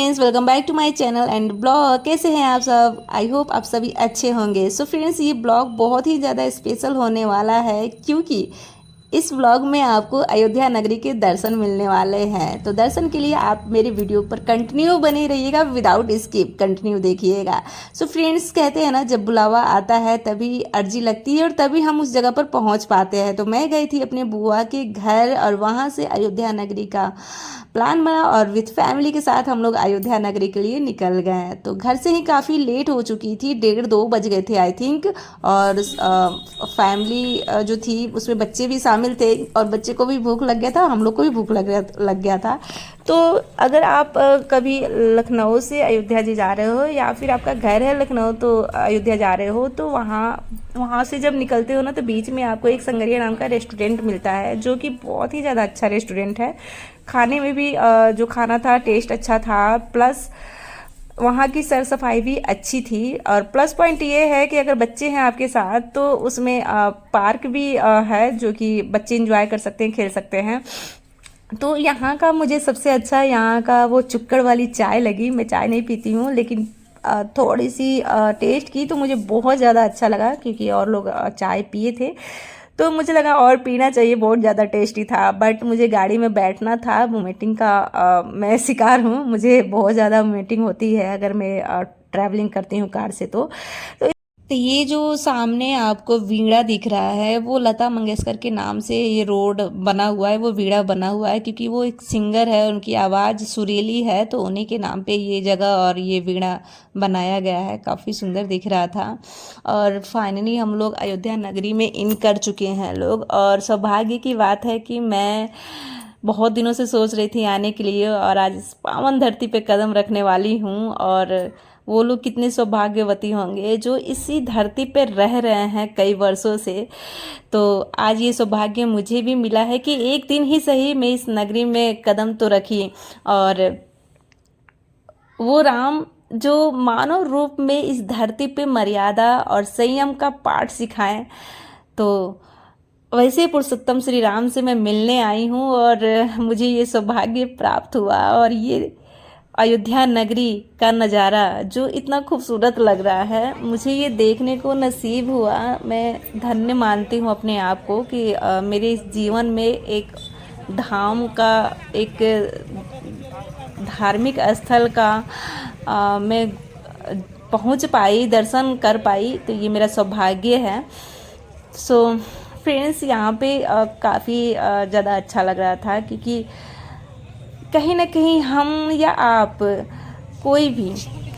Friends, welcome back to my channel and blog. कैसे हैं आप सब? आई होप आप सभी अच्छे होंगे। सो फ्रेंड्स, ये ब्लॉग बहुत ही ज़्यादा स्पेशल होने वाला है क्योंकि इस ब्लॉग में आपको अयोध्या नगरी के दर्शन मिलने वाले हैं। तो दर्शन के लिए आप मेरे वीडियो पर कंटिन्यू बने रहिएगा, विदाउट स्किप कंटिन्यू देखिएगा। सो फ्रेंड्स, कहते हैं ना, जब बुलावा आता है तभी अर्जी लगती है और तभी हम उस जगह पर पहुंच पाते हैं। तो मैं गई थी अपने बुआ के घर और वहां से अयोध्या नगरी का प्लान बना और विथ फैमिली के साथ हम लोग अयोध्या नगरी के लिए निकल गए। तो घर से ही काफ़ी लेट हो चुकी थी, 1:30-2 बज गए थे आई थिंक। और फैमिली जो थी उसमें बच्चे भी शामिल थे और बच्चे को भी भूख लग गया था, हम लोग को भी भूख लग गया था। तो अगर आप कभी लखनऊ से अयोध्या जी जा रहे हो या फिर आपका घर है लखनऊ तो अयोध्या जा रहे हो, तो वहाँ से जब निकलते हो ना, तो बीच में आपको एक संगरिया नाम का रेस्टोरेंट मिलता है जो कि बहुत ही ज़्यादा अच्छा रेस्टोरेंट है। खाने में भी जो खाना था टेस्ट अच्छा था, प्लस वहाँ की सर सफाई भी अच्छी थी। और प्लस पॉइंट ये है कि अगर बच्चे हैं आपके साथ तो उसमें पार्क भी है जो कि बच्चे इंजॉय कर सकते हैं, खेल सकते हैं। तो यहाँ का मुझे सबसे अच्छा यहाँ का वो चुक्कड़ वाली चाय लगी। मैं चाय नहीं पीती हूँ, लेकिन थोड़ी सी टेस्ट की तो मुझे बहुत ज़्यादा अच्छा लगा क्योंकि और लोग चाय पिए थे, तो मुझे लगा और पीना चाहिए, बहुत ज़्यादा टेस्टी था। बट मुझे गाड़ी में बैठना था, वोमिटिंग का मैं शिकार हूँ, मुझे बहुत ज़्यादा वोमिटिंग होती है अगर मैं ट्रैवलिंग करती हूँ कार से। तो ये जो सामने आपको वीणा दिख रहा है वो लता मंगेशकर के नाम से ये रोड बना हुआ है, वो वीणा बना हुआ है क्योंकि वो एक सिंगर है, उनकी आवाज़ सुरीली है, तो उन्हीं के नाम पे ये जगह और ये वीणा बनाया गया है। काफ़ी सुंदर दिख रहा था। और फाइनली हम लोग अयोध्या नगरी में इन कर चुके हैं लोग। और सौभाग्य की बात है कि मैं बहुत दिनों से सोच रही थी आने के लिए और आज इस पावन धरती पे कदम रखने वाली हूँ। और वो लोग कितने सौभाग्यवती होंगे जो इसी धरती पे रह रहे हैं कई वर्षों से। तो आज ये सौभाग्य मुझे भी मिला है कि एक दिन ही सही मैं इस नगरी में कदम तो रखी और वो राम जो मानव रूप में इस धरती पे मर्यादा और संयम का पाठ सिखाएं, तो वैसे पुरुषोत्तम श्री राम से मैं मिलने आई हूँ और मुझे ये सौभाग्य प्राप्त हुआ। और ये अयोध्या नगरी का नज़ारा जो इतना खूबसूरत लग रहा है, मुझे ये देखने को नसीब हुआ। मैं धन्य मानती हूँ अपने आप को कि मेरे इस जीवन में एक धाम का, एक धार्मिक स्थल का मैं पहुँच पाई, दर्शन कर पाई, तो ये मेरा सौभाग्य है। सो फ्रेंड्स, यहाँ पे काफ़ी ज़्यादा अच्छा लग रहा था क्योंकि कहीं ना कहीं हम या आप कोई भी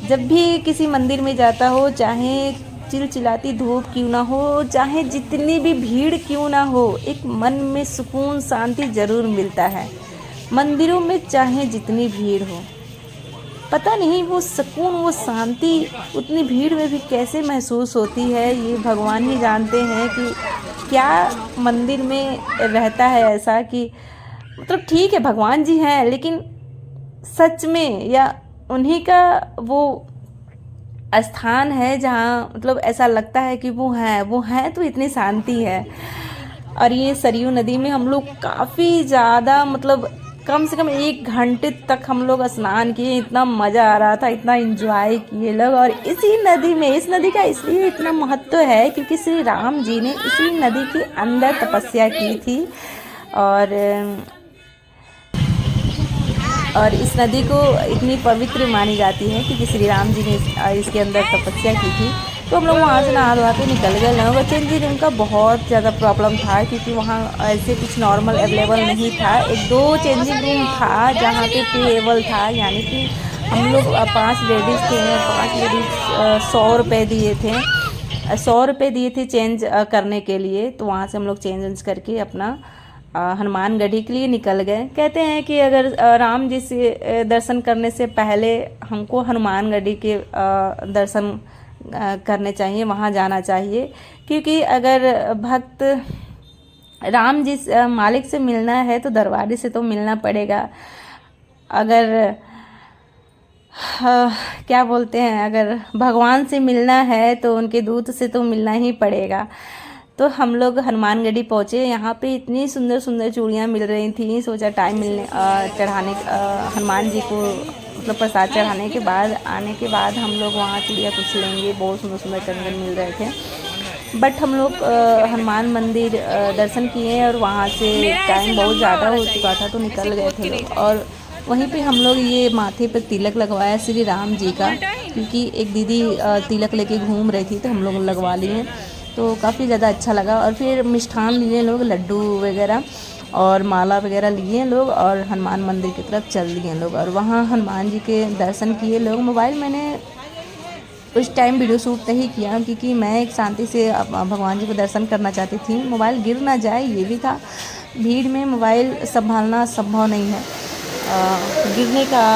जब भी किसी मंदिर में जाता हो, चाहे चिलचिलाती धूप क्यों ना हो, चाहे जितनी भी भीड़ क्यों ना हो, एक मन में सुकून शांति ज़रूर मिलता है। मंदिरों में चाहे जितनी भीड़ हो, पता नहीं वो सुकून, वो शांति उतनी भीड़ में भी कैसे महसूस होती है, ये भगवान ही जानते हैं कि क्या मंदिर में रहता है ऐसा कि मतलब ठीक है भगवान जी हैं, लेकिन सच में या उन्हीं का वो स्थान है जहाँ मतलब ऐसा लगता है कि वो हैं तो इतनी शांति है। और ये सरयू नदी में हम लोग काफ़ी ज़्यादा मतलब कम से कम 1 घंटे तक हम लोग स्नान किए, इतना मज़ा आ रहा था, इतना एंजॉय किए लोग। और इसी नदी में, इस नदी का इसलिए इतना महत्व है क्योंकि श्री राम जी ने इसी नदी के अंदर तपस्या की थी। और इस नदी को इतनी पवित्र मानी जाती है क्योंकि श्री राम जी ने इसके अंदर तपस्या की थी। तो हम लोग वहाँ से नहा धोवा के निकल गए। लोगों का चेंजिंग रूम का बहुत ज़्यादा प्रॉब्लम था क्योंकि वहाँ ऐसे कुछ नॉर्मल अवेलेबल नहीं था। 1-2 चेंजिंग रूम था जहाँ पे पेएबल था, यानी कि हम लोग 5 लेडीज़ थे, 5 लेडीज़ 100 रुपये दिए थे, 100 रुपये दिए थे चेंज करने के लिए। तो वहाँ से हम लोग चेंज करके अपना हनुमानगढ़ी के लिए निकल गए। कहते हैं कि अगर राम जी से दर्शन करने से पहले हमको हनुमानगढ़ी के दर्शन करने चाहिए, वहाँ जाना चाहिए, क्योंकि अगर भक्त राम जी मालिक से मिलना है तो दरबारी से तो मिलना पड़ेगा। अगर क्या बोलते हैं, अगर भगवान से मिलना है तो उनके दूत से तो मिलना ही पड़ेगा। तो हम लोग हनुमानगढ़ी पहुँचे। यहाँ पे इतनी सुंदर सुंदर चूड़ियाँ मिल रही थी, सोचा टाइम मिलने चढ़ाने हनुमान जी को मतलब प्रसाद चढ़ाने के बाद आने के बाद हम लोग वहाँ चिड़िया कुछ लेंगे, बहुत सुंदर सुंदर कंगन मिल रहे थे। बट हम लोग हनुमान मंदिर दर्शन किए और वहाँ से टाइम बहुत ज़्यादा हो चुका था तो निकल गए थे लोग। और वहीं पे हम लोग ये माथे पे तिलक लगवाया श्री राम जी का, क्योंकि एक दीदी तिलक लेके घूम रही थी तो हम लोग लगवा लिए, तो काफ़ी ज़्यादा अच्छा लगा। और फिर मिष्ठान लिए लोग, लड्डू वगैरह और माला वगैरह लिए लोग और हनुमान मंदिर की तरफ चल दिए लोग। और वहाँ हनुमान जी के दर्शन किए लोग। मोबाइल मैंने उस टाइम वीडियो शूट नहीं किया क्योंकि मैं एक शांति से भगवान जी को दर्शन करना चाहती थी, मोबाइल गिर ना जाए ये भी था। भीड़ में मोबाइल संभालना संभव नहीं है, गिरने का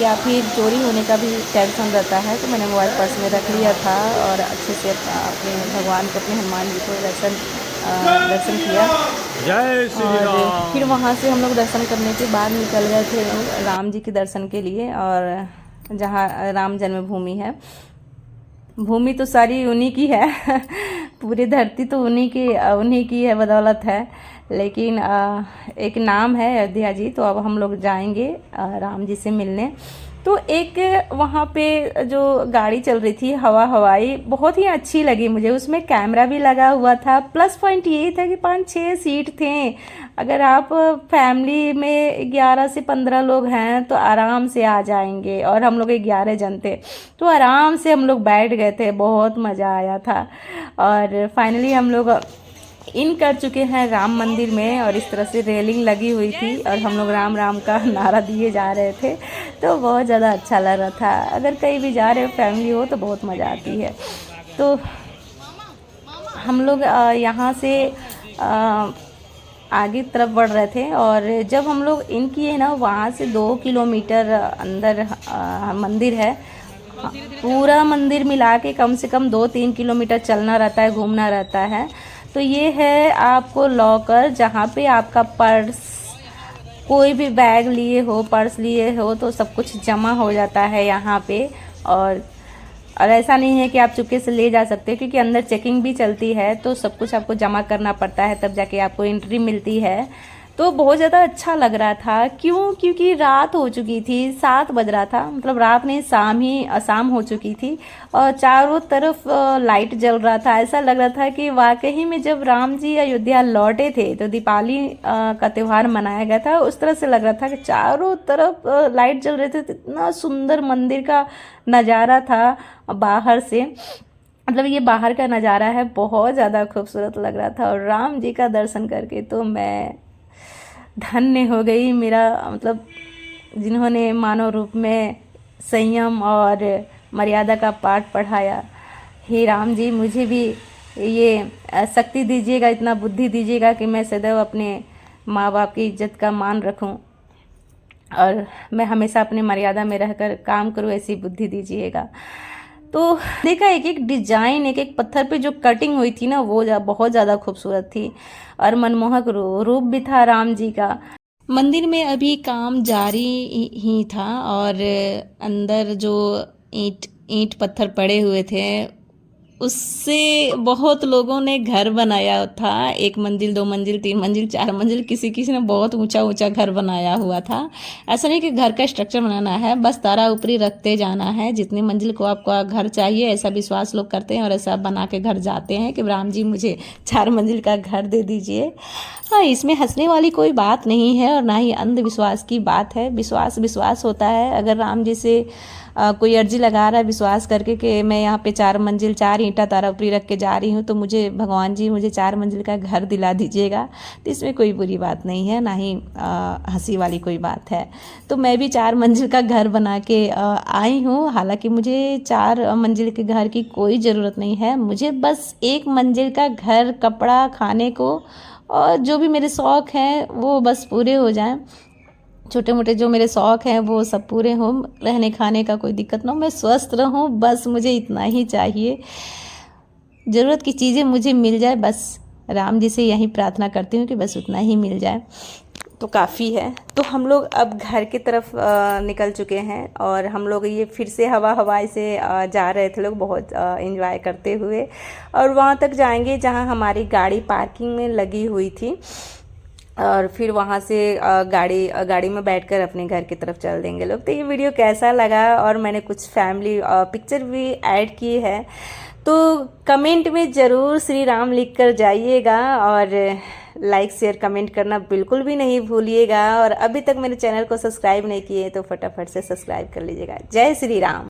या फिर चोरी होने का भी टेंशन रहता है। तो मैंने मोबाइल पर्स में रख लिया था और अच्छे से अपने भगवान को, अपने हनुमान जी को दर्शन किया। जय श्री राम। और फिर वहाँ से हम लोग दर्शन करने के बाद निकल गए थे राम जी के दर्शन के लिए। और जहाँ राम जन्मभूमि है, भूमि तो सारी उन्हीं की है पूरी धरती तो उन्हीं की है, बदौलत है। लेकिन एक नाम है अयोध्या जी, तो अब हम लोग जाएंगे राम जी से मिलने। तो एक वहाँ पे जो गाड़ी चल रही थी हवाई, बहुत ही अच्छी लगी मुझे, उसमें कैमरा भी लगा हुआ था। प्लस पॉइंट ये था कि 5-6 सीट थे। अगर आप फैमिली में 11 से 15 लोग हैं तो आराम से आ जाएंगे, और हम लोग 11 जन थे तो आराम से हम लोग बैठ गए थे, बहुत मज़ा आया था। और फाइनली हम लोग इन कर चुके हैं राम मंदिर में, और इस तरह से रेलिंग लगी हुई थी और हम लोग राम राम का नारा दिए जा रहे थे, तो बहुत ज़्यादा अच्छा लग रहा था। अगर कहीं भी जा रहे हो फैमिली हो तो बहुत मज़ा आती है। तो हम लोग यहाँ से आगे तरफ बढ़ रहे थे, और जब हम लोग इन किए ना, वहाँ से 2 किलोमीटर अंदर मंदिर है। पूरा मंदिर मिला के कम से कम 2-3 किलोमीटर चलना रहता है, घूमना रहता है। तो ये है आपको लॉकर, जहाँ पे आपका पर्स, कोई भी बैग लिए हो, पर्स लिए हो तो सब कुछ जमा हो जाता है यहाँ पे। और ऐसा नहीं है कि आप चुपके से ले जा सकते, क्योंकि अंदर चेकिंग भी चलती है, तो सब कुछ आपको जमा करना पड़ता है, तब जाके आपको एंट्री मिलती है। तो बहुत ज़्यादा अच्छा लग रहा था। क्यों? क्योंकि रात हो चुकी थी, 7 बज रहा था, मतलब रात नहीं, शाम हो चुकी थी, और चारों तरफ लाइट जल रहा था। ऐसा लग रहा था कि वाकई में जब राम जी अयोध्या लौटे थे तो दीपावली का त्यौहार मनाया गया था, उस तरह से लग रहा था कि चारों तरफ लाइट जल रहे थे। इतना सुंदर मंदिर का नज़ारा था बाहर से, मतलब ये बाहर का नज़ारा है, बहुत ज़्यादा खूबसूरत लग रहा था। और राम जी का दर्शन करके तो मैं धन्य हो गई। मेरा मतलब, जिन्होंने मानव रूप में संयम और मर्यादा का पाठ पढ़ाया, हे राम जी मुझे भी ये शक्ति दीजिएगा, इतना बुद्धि दीजिएगा कि मैं सदैव अपने माँ बाप की इज्जत का मान रखूं, और मैं हमेशा अपने मर्यादा में रहकर काम करूं, ऐसी बुद्धि दीजिएगा। तो देखा, एक एक डिजाइन, एक एक पत्थर पे जो कटिंग हुई थी ना, वो बहुत ज़्यादा खूबसूरत थी, और मनमोहक रूप भी था राम जी का। मंदिर में अभी काम जारी ही था, और अंदर जो ईंट पत्थर पड़े हुए थे, उससे बहुत लोगों ने घर बनाया था। 1 मंजिल, 2 मंजिल, 3 मंजिल, 4 मंजिल, किसी ने बहुत ऊंचा ऊंचा घर बनाया हुआ था। ऐसा नहीं कि घर का स्ट्रक्चर बनाना है, बस तारा ऊपरी रखते जाना है। जितनी मंजिल को आपको घर चाहिए, ऐसा विश्वास लोग करते हैं, और ऐसा बना के घर जाते हैं कि राम जी मुझे 4 मंजिल का घर दे दीजिए। हाँ, इसमें हंसने वाली कोई बात नहीं है, और ना ही अंधविश्वास की बात है। विश्वास होता है। अगर राम जी से कोई अर्जी लगा रहा है विश्वास करके कि मैं यहाँ पे 4 मंजिल, 4 ईंटा तारा ऊपरी रख के जा रही हूँ, तो मुझे भगवान जी मुझे 4 मंजिल का घर दिला दीजिएगा, तो इसमें कोई बुरी बात नहीं है, ना ही हंसी वाली कोई बात है। तो मैं भी 4 मंजिल का घर बना के आई हूँ। हालांकि मुझे 4 मंजिल के घर की कोई ज़रूरत नहीं है, मुझे बस 1 मंजिल का घर, कपड़ा, खाने को, और जो भी मेरे शौक़ हैं वो बस पूरे हो जाएं। छोटे मोटे जो मेरे शौक़ हैं वो सब पूरे हों, रहने खाने का कोई दिक्कत ना हो, मैं स्वस्थ रहूं, बस मुझे इतना ही चाहिए। ज़रूरत की चीज़ें मुझे मिल जाए, बस राम जी से यही प्रार्थना करती हूँ कि बस उतना ही मिल जाए तो काफ़ी है। तो हम लोग अब घर की तरफ निकल चुके हैं, और हम लोग ये फिर से हवाई से जा रहे थे लोग, बहुत एंजॉय करते हुए, और वहाँ तक जाएंगे जहाँ हमारी गाड़ी पार्किंग में लगी हुई थी। और फिर वहाँ से गाड़ी में बैठकर अपने घर की तरफ चल देंगे लोग। तो ये वीडियो कैसा लगा, और मैंने कुछ फैमिली पिक्चर भी ऐड की है, तो कमेंट में ज़रूर श्री राम लिख कर जाइएगा, और लाइक शेयर कमेंट करना बिल्कुल भी नहीं भूलिएगा। और अभी तक मेरे चैनल को सब्सक्राइब नहीं किए तो फटाफट से सब्सक्राइब कर लीजिएगा। जय श्री राम।